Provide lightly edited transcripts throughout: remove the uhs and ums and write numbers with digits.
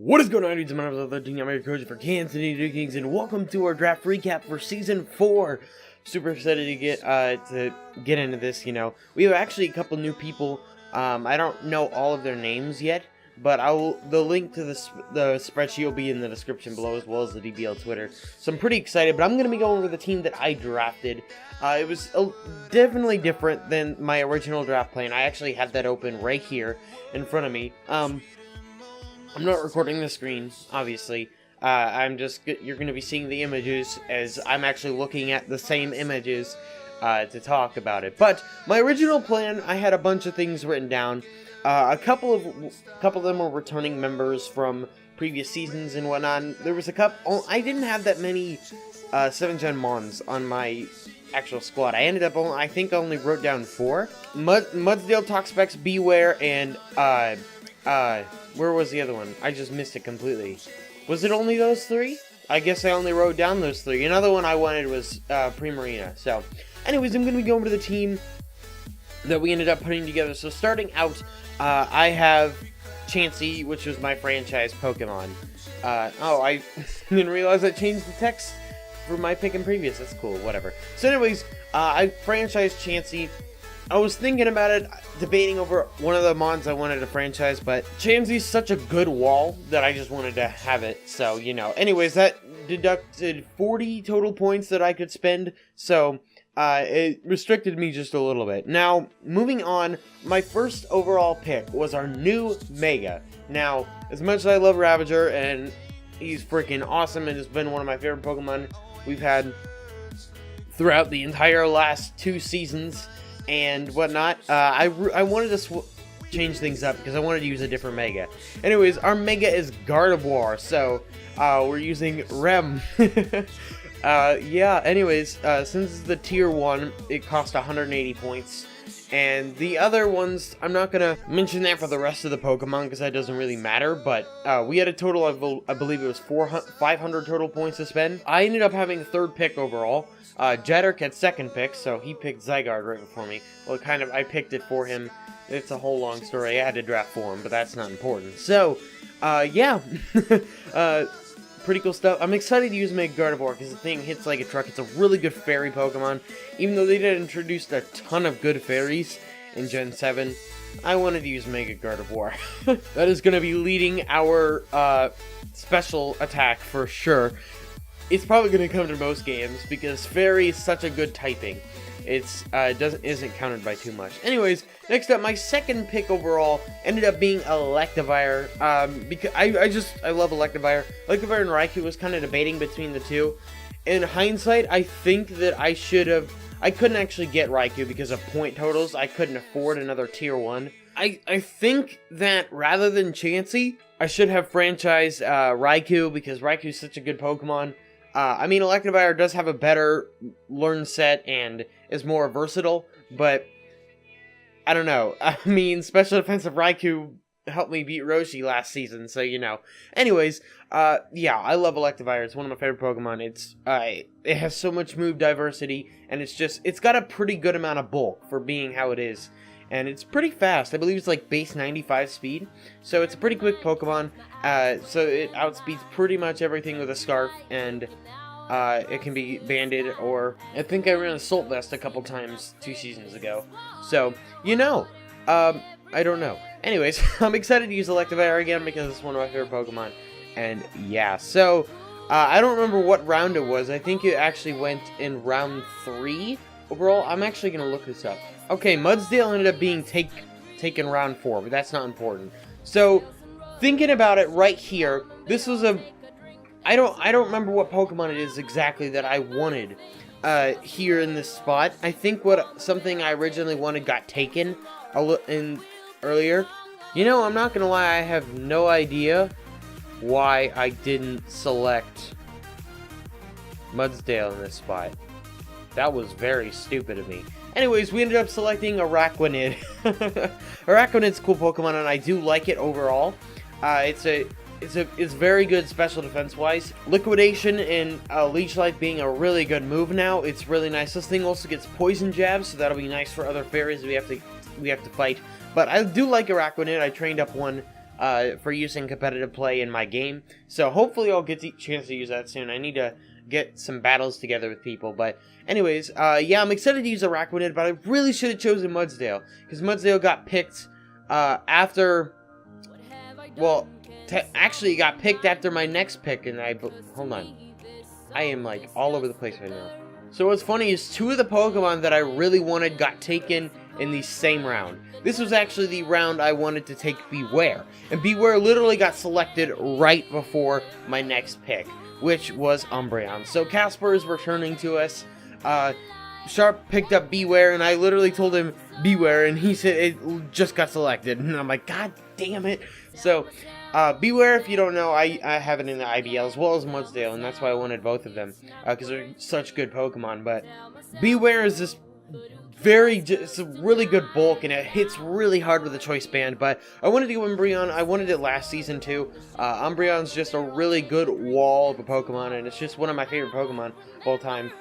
What is going on, dudes? My name is 13. I'm your coach for Kansas Nidokings, and welcome to our draft recap for Season 4. Super excited to get into this. We have actually a couple new people. I don't know all of their names yet, but the link to the spreadsheet will be in the description below, as well as the DBL Twitter. So I'm pretty excited, but I'm going to be going over the team that I drafted. It was definitely different than my original draft plan. I actually had that open right here in front of me. I'm not recording the screen, obviously. You're going to be seeing the images as I'm actually looking at the same images to talk about it. But my original plan, I had a bunch of things written down. A couple of them were returning members from previous seasons and whatnot. There was a couple. I didn't have that many 7th Gen Mons on my actual squad. I ended up I think I only wrote down 4. Mudsdale, Toxpex, Beware, and where was the other one? I just missed it completely. Was it only those 3? I guess I only wrote down those 3. Another one I wanted was Primarina. So, anyways, I'm going to be going to the team that we ended up putting together. So, starting out, I have Chansey, which was my franchise Pokemon. I didn't realize I changed the text for my pick in previous. That's cool, whatever. So, anyways, I franchised Chansey. I was thinking about it, debating over one of the mons I wanted to franchise, but Chansey's such a good wall that I just wanted to have it, so, Anyways, that deducted 40 total points that I could spend, so it restricted me just a little bit. Now, moving on, my first overall pick was our new Mega. Now, as much as I love Ravager, and he's freaking awesome, and has been one of my favorite Pokemon we've had throughout the entire last 2 seasons, and whatnot, I wanted to change things up because I wanted to use a different Mega. Anyways, our Mega is Gardevoir, so we're using Rem. Anyways, since it's the tier 1, it cost 180 points. And the other ones, I'm not going to mention that for the rest of the Pokemon because that doesn't really matter. But we had a total of, I believe it was 500 total points to spend. I ended up having 3rd pick overall. Jedrick had 2nd pick, so he picked Zygarde right before me. Well, I picked it for him. It's a whole long story. I had to draft for him, but that's not important. So, pretty cool stuff. I'm excited to use Mega Gardevoir because the thing hits like a truck. It's a really good fairy Pokemon. Even though they did introduce a ton of good fairies in Gen 7, I wanted to use Mega Gardevoir. That is going to be leading our special attack for sure. It's probably going to come to most games because fairy is such a good typing. Isn't counted by too much. Anyways, next up, my 2nd pick overall ended up being Electivire. Because I love Electivire. Electivire and Raikou was kind of debating between the two. In hindsight, I think that I couldn't actually get Raikou because of point totals. I couldn't afford another tier 1. I think that rather than Chansey, I should have franchised Raikou because Raikou is such a good Pokemon. Electivire does have a better learn set and is more versatile, but I don't know. Special defensive Raikou helped me beat Roshi last season, so Anyways, I love Electivire. It's one of my favorite Pokemon. It has so much move diversity, and it's got a pretty good amount of bulk for being how it is. And it's pretty fast. I believe it's like base 95 speed. So it's a pretty quick Pokemon. So it outspeeds pretty much everything with a Scarf. And it can be banded, or I think I ran Assault Vest a couple times 2 seasons ago. So, I don't know. Anyways, I'm excited to use Electivire again because it's one of my favorite Pokemon. And yeah, so I don't remember what round it was. I think it actually went in round 3 overall. I'm actually going to look this up. Okay, Mudsdale ended up being taken round 4, but that's not important. So, thinking about it right here, this was I don't remember what Pokemon it is exactly that I wanted here in this spot. I think something I originally wanted got taken earlier. I'm not gonna lie, I have no idea why I didn't select Mudsdale in this spot. That was very stupid of me. Anyways, we ended up selecting Araquanid. Araquanid's a cool Pokemon, and I do like it overall. It's very good special defense wise. Liquidation and Leech Life being a really good move now. It's really nice. This thing also gets poison jabs, so that'll be nice for other fairies we have to fight. But I do like Araquanid. I trained up one for use in competitive play in my game. So hopefully I'll get the chance to use that soon. I need to get some battles together with people. But anyways, yeah, I'm excited to use Araquanid, but I really should have chosen Mudsdale, because Mudsdale got picked after, well, actually got picked after my next pick, and hold on. I am like all over the place right now. So what's funny is 2 of the Pokemon that I really wanted got taken in the same round. This was actually the round I wanted to take Beware, and Beware literally got selected right before my next pick, which was Umbreon. So Casper is returning to us. Sharp picked up Beware, and I literally told him Beware, and he said it just got selected, and I'm like, God damn it. So Beware, if you don't know, I have it in the IBL as well as Mudsdale, and that's why I wanted both of them, because they're such good Pokemon. But Beware is this it's a really good bulk, and it hits really hard with the Choice Band. But I wanted to go Umbreon. I wanted it last season too. Umbreon's just a really good wall of a Pokemon, and it's just one of my favorite Pokemon of all time,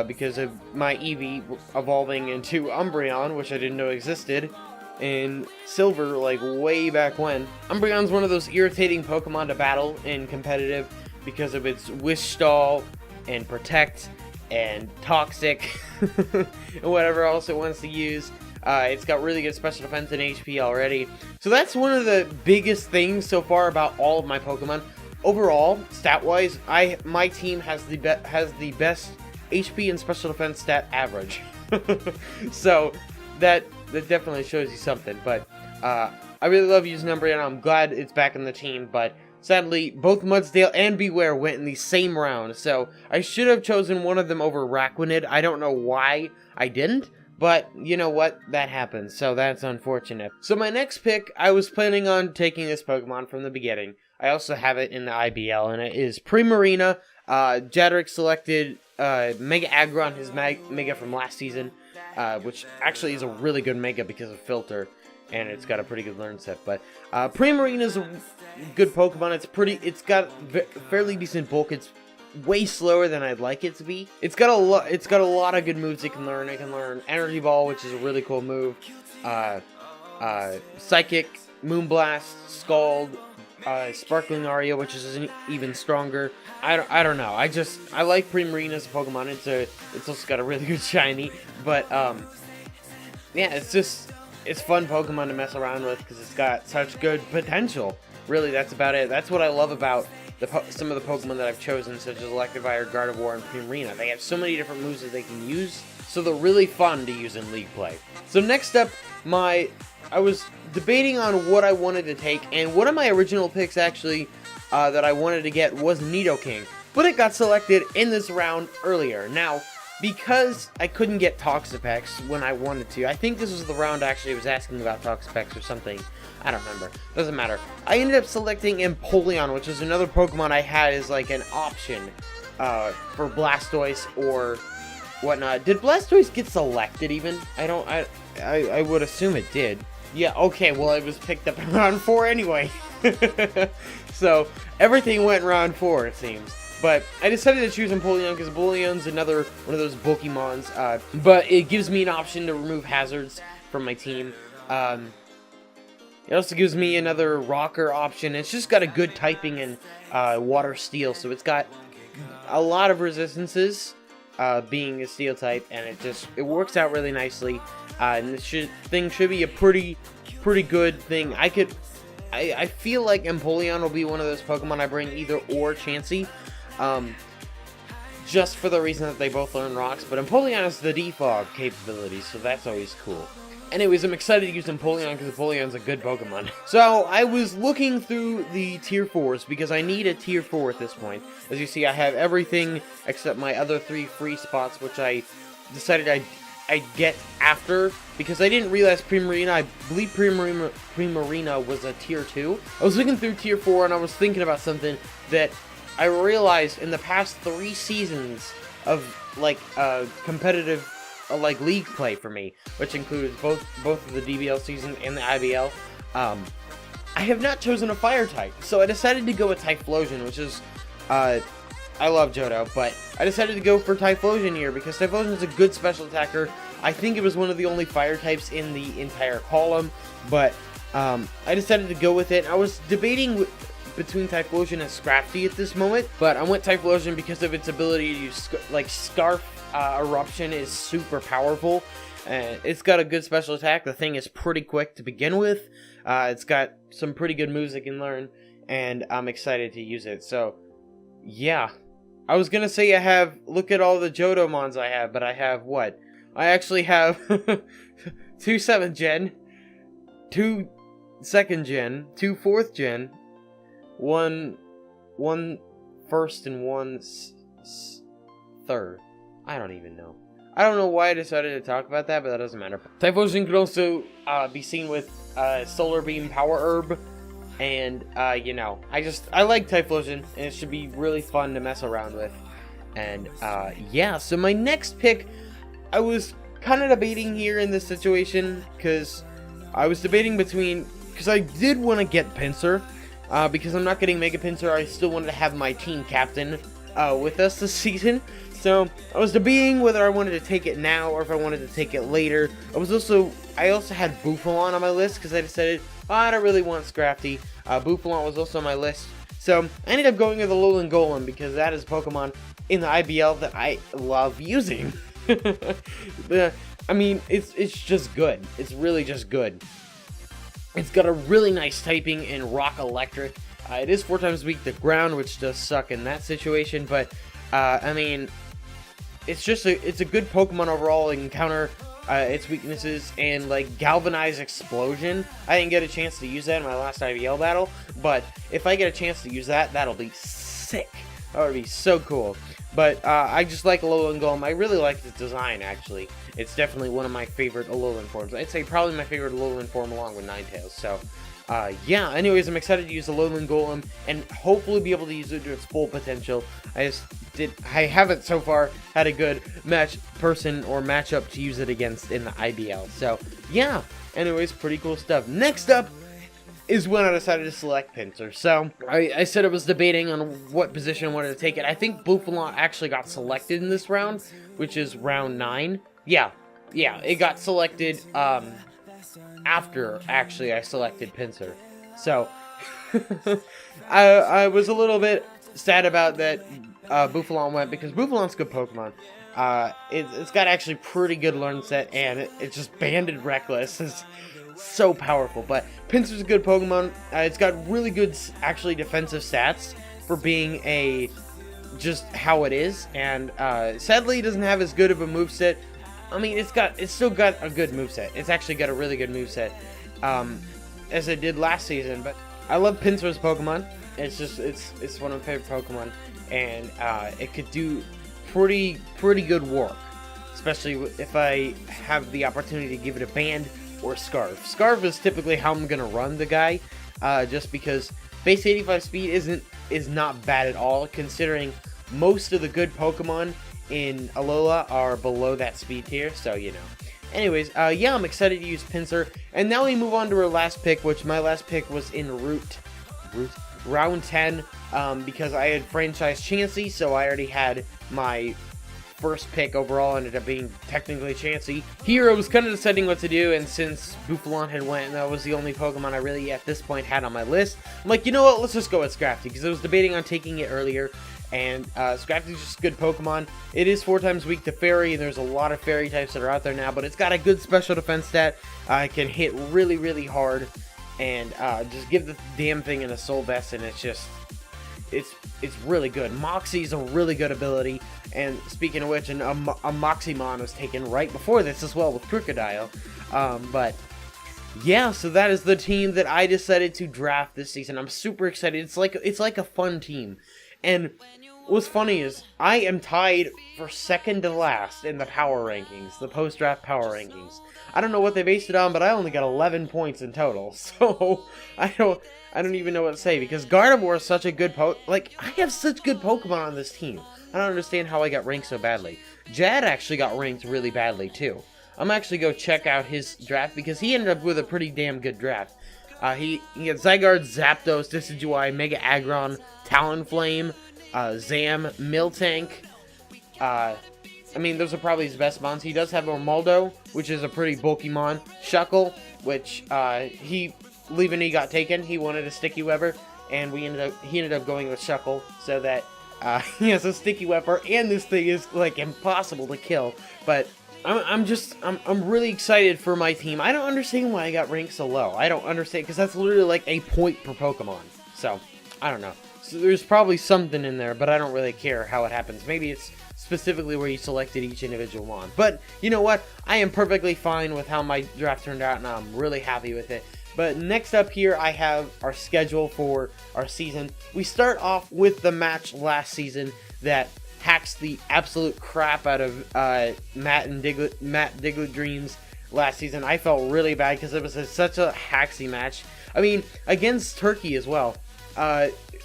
because of my Eevee evolving into Umbreon, which I didn't know existed in Silver, like way back when. Umbreon's one of those irritating Pokemon to battle in competitive because of its Wish Stall and Protect and Toxic and whatever else it wants to use. It's got really good special defense and HP already. So that's one of the biggest things so far about all of my Pokemon. Overall, stat-wise, my team has the best HP and special defense stat average. So that definitely shows you something. But I really love using Umbreon. I'm glad it's back in the team, but sadly, both Mudsdale and Beware went in the same round, so I should have chosen one of them over Araquanid. I don't know why I didn't, but you know what? That happens, so that's unfortunate. So my next pick, I was planning on taking this Pokemon from the beginning. I also have it in the IBL, and it is Primarina. Jadric selected Mega Aggron, his Mega from last season, which actually is a really good Mega because of Filter, and it's got a pretty good learn set. But Primarina is a good Pokemon. It's got fairly decent bulk. It's way slower than I'd like it to be. It's got a lot of good moves it can learn. It can learn Energy Ball, which is a really cool move. Psychic, Moonblast, Scald, Sparkling Aria, which is even stronger. I don't know. I like Primarina as a Pokemon. It's also got a really good shiny. But yeah, it's fun Pokemon to mess around with because it's got such good potential. Really, that's about it. That's what I love about some of the Pokemon that I've chosen, such as Electivire, Gardevoir, and Primarina. They have so many different moves that they can use, so they're really fun to use in League play. So next up, I was debating on what I wanted to take, and one of my original picks, actually, that I wanted to get was Nidoking, but it got selected in this round earlier. Now, because I couldn't get Toxapex when I wanted to, I think this was the round actually I was asking about Toxapex or something. I don't remember. Doesn't matter. I ended up selecting Empoleon, which is another Pokemon I had as like an option for Blastoise or whatnot. Did Blastoise get selected even? I would assume it did. Yeah, okay, well it was picked up in round 4 anyway. So everything went round 4, it seems. But I decided to choose Empoleon because Empoleon's another one of those Pokemons. But it gives me an option to remove hazards from my team. It also gives me another rocker option. It's just got a good typing in water steel, so it's got a lot of resistances, being a steel type, and it works out really nicely. And this thing should be a pretty good thing. I feel like Empoleon will be one of those Pokemon I bring either or Chansey, just for the reason that they both learn rocks. But Empoleon has the defog capability, so that's always cool. Anyways, I'm excited to use Empoleon because Empoleon's a good Pokemon. So, I was looking through the Tier 4s because I need a Tier 4 at this point. As you see, I have everything except my other 3 free spots, which I decided I'd get after because I didn't realize Primarina. I believe Primarina was a Tier 2. I was looking through Tier 4 and I was thinking about something that I realized in the past 3 seasons of, like, competitive like league play for me, which includes both of the DBL season and the IBL. I have not chosen a fire type, so I decided to go with Typhlosion, which is I love Johto, but I decided to go for Typhlosion here because Typhlosion is a good special attacker. I think it was one of the only fire types in the entire column, but I decided to go with it. I was debating between Typhlosion and Scrafty at this moment, but I went Typhlosion because of its ability to use, like, Scarf Eruption is super powerful. It's got a good special attack. The thing is pretty quick to begin with. It's got some pretty good moves it can learn, and I'm excited to use it. So, yeah. I was gonna say I have, look at all the Johtomons I have, but I have what? I actually have 2 7th gen, 2 2nd gen, 2 4th gen, one 1st and 1 3rd. I don't even know. I don't know why I decided to talk about that, but that doesn't matter. Typhlosion can also be seen with Solar Beam Power Herb, and you know, I like Typhlosion, and it should be really fun to mess around with. And yeah, so my next pick, I was kind of debating here in this situation, because I was debating between, because I did want to get Pinsir, because I'm not getting Mega Pinsir. I still wanted to have my team captain with us this season. So I was debating whether I wanted to take it now or if I wanted to take it later. I also had Bouffalon on my list because I decided, oh, I don't really want Scrafty. Bouffalon was also on my list. So I ended up going with the Alolan Golem because that is a Pokemon in the IBL that I love using. I mean, it's just good. It's really just good. It's got a really nice typing in Rock Electric. It is 4 times weak to ground, which does suck in that situation, but I mean, it's a good Pokemon overall. It can counter its weaknesses, and like Galvanize Explosion, I didn't get a chance to use that in my last IVL battle, but if I get a chance to use that, that'll be sick. That would be so cool. But I just like Alolan Golem. I really like the design, actually. It's definitely one of my favorite Alolan forms. I'd say probably my favorite Alolan form along with Ninetales. So yeah, anyways, I'm excited to use Alolan Golem and hopefully be able to use it to its full potential. I haven't so far had a good matchup to use it against in the IBL. So yeah, anyways, pretty cool stuff. Next up is when I decided to select Pinsir. So I said I was debating on what position I wanted to take it. I think Bouffalon actually got selected in this round, which is round 9. Yeah, it got selected after actually I selected Pinsir. So I was a little bit sad about that Bouffalon went, because Bouffalon's a good Pokemon. It's got actually pretty good learn set, and it's just Banded Reckless is so powerful. But Pinsir's a good Pokemon. It's got really good actually defensive stats for being just how it is, and sadly it doesn't have as good of a moveset. I mean, it's still got a good moveset. It's actually got a really good moveset, as it did last season. But I love Pinsir's Pokemon. It's one of my favorite Pokemon, and it could do pretty good work, especially if I have the opportunity to give it a Band or Scarf. Scarf is typically how I'm gonna run the guy, just because base 85 speed is not bad at all, considering most of the good Pokemon in Alola are below that speed tier, so you know. Anyways, yeah, I'm excited to use Pinsir, and now we move on to our last pick, which my last pick was in round 10, because I had franchised Chansey, so I already had my first pick overall, ended up being technically Chansey. Here I was kind of deciding what to do, and since Bouffalon had went, and that was the only Pokemon I really at this point had on my list, I'm like, you know what, let's just go with Scrafty, because I was debating on taking it earlier. And Scrafty's just a good Pokemon. It is 4 times weak to Fairy, and there's a lot of Fairy types that are out there now, but it's got a good special defense stat. It can hit really hard, and just give the damn thing in a Soul Vest, and it's really good. Moxie's a really good ability, and speaking of which, a Moximon was taken right before this as well with Crocodile. But yeah, so that is the team that I decided to draft this season. I'm super excited. It's like a fun team. And what's funny is I am tied for second to last in the power rankings, the post-draft power rankings. I don't know what they based it on, but I only got 11 points in total. So I don't even know what to say, because Gardevoir is such a good I have such good Pokemon on this team. I don't understand how I got ranked so badly. Jad actually got ranked really badly too. I'm actually go check out his draft, because he ended up with a pretty damn good draft. He had Zygarde, Zapdos, Decidueye, Mega Aggron, Talonflame, Zam, Miltank. I mean, those are probably his best mons. He does have Armaldo, which is a pretty bulky mon. Shuckle, which Leaveney got taken. He wanted a Sticky Webber, and he ended up going with Shuckle, so that he has a Sticky Webber, and this thing is like impossible to kill. But I'm really excited for my team. I don't understand why I got ranked so low. I don't understand, because that's literally like a point per Pokemon. So I don't know. So there's probably something in there, but I don't really care how it happens. Maybe it's specifically where you selected each individual one. But you know what? I am perfectly fine with how my draft turned out, and I'm really happy with it. But next up here, I have our schedule for our season. We start off with the match last season that hacks the absolute crap out of Matt Diglett Dreams last season. I felt really bad because it was such a hacksy match. I mean, against Turkey as well.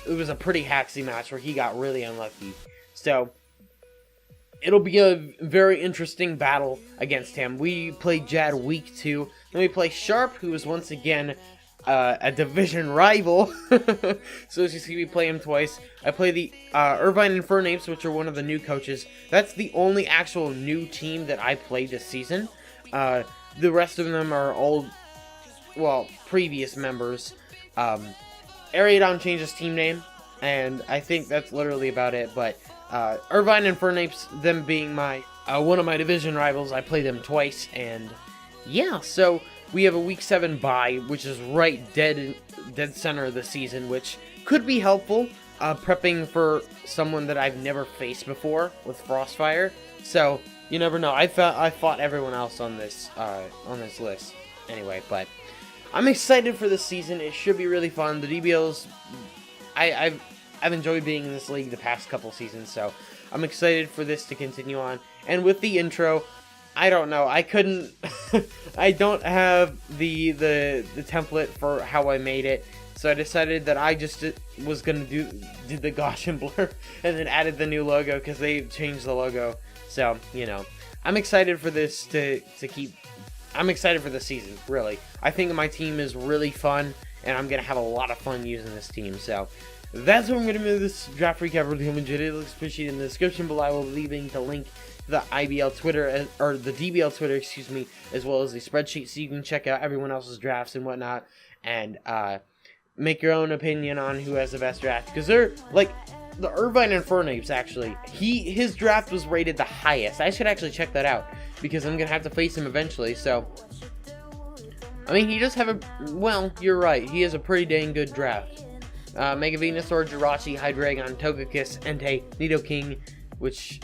It was a pretty hacksy match where he got really unlucky. So it'll be a very interesting battle against him. We played Jad week 2. Then we play Sharp, who is once again a division rival. So as you see, we play him twice. I play the Irvine and Fernapes, which are one of the new coaches. That's the only actual new team that I played this season. The rest of them are old, well, previous members. Ariadon changed his team name, and I think that's literally about it. But Irvine and Fernapes, them being my one of my division rivals, I play them twice, and yeah, so we have a week 7 bye, which is right dead center of the season, which could be helpful, prepping for someone that I've never faced before with Frostfire. So you never know. I fought everyone else on this list anyway, but I'm excited for this season. It should be really fun. The DBLs, I've enjoyed being in this league the past couple seasons, so I'm excited for this to continue on. And with the intro, I don't know. I couldn't. I don't have the template for how I made it, so I decided that I just was gonna do the Gaussian blur and then added the new logo because they changed the logo. So you know, I'm excited for this to keep. I'm excited for the season, really. I think my team is really fun, and I'm going to have a lot of fun using this team. So, that's what I'm going to do this draft recap really enjoyed it. Looks appreciated in the description below. I will be leaving the link to the IBL Twitter, or the DBL Twitter, excuse me, as well as the spreadsheet, so you can check out everyone else's drafts and whatnot, and make your own opinion on who has the best draft. Because they're, like, the Irvine and Fernapes, actually, his draft was rated the highest. I should actually check that out, because I'm going to have to face him eventually, so I mean, he does have a, well, you're right, he has a pretty dang good draft. Mega Venusaur, Jirachi, Hydreigon, Togekiss, Entei, Nidoking, which,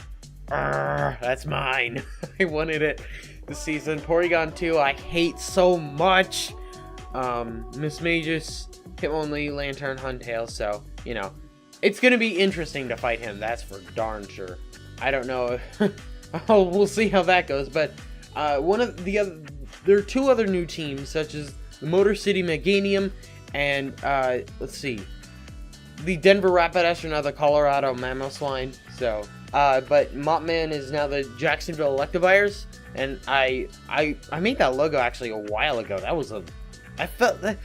that's mine. I wanted it this season. Porygon 2, I hate so much. Miss Magus, Hitmonlee, Lantern, Huntail, so, you know, it's going to be interesting to fight him, that's for darn sure. I don't know. We'll see how that goes, but there are 2 other new teams, such as the Motor City Meganium and, let's see, the Denver Rapidash are now the Colorado Mamoswine, so, but Mopman is now the Jacksonville Electivires, and I made that logo actually a while ago. I felt that,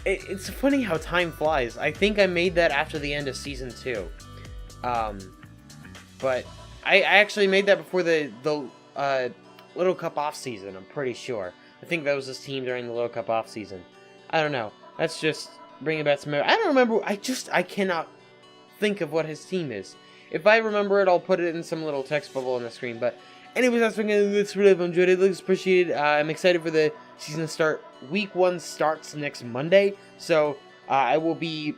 it's funny how time flies. I think I made that after the end of Season 2, but I actually made that before the Little Cup off season, I'm pretty sure. I think that was his team during the Little Cup off season. I don't know. That's just bringing back some memory. I don't remember. I cannot think of what his team is. If I remember it, I'll put it in some little text bubble on the screen. But anyways, that's what I'm going to do. It's really enjoyed it. Looks appreciated. I'm excited for the season to start. Week 1 starts next Monday. So I will be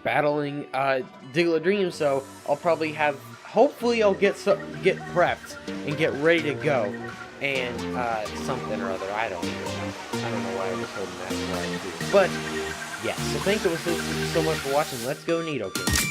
battling Diglett Dream. So I'll probably have. Hopefully I'll get prepped and get ready to go, and something or other. I don't even know. I don't know why I was holding that for I do. But yes, so thank you so much for watching. Let's go Nidokings.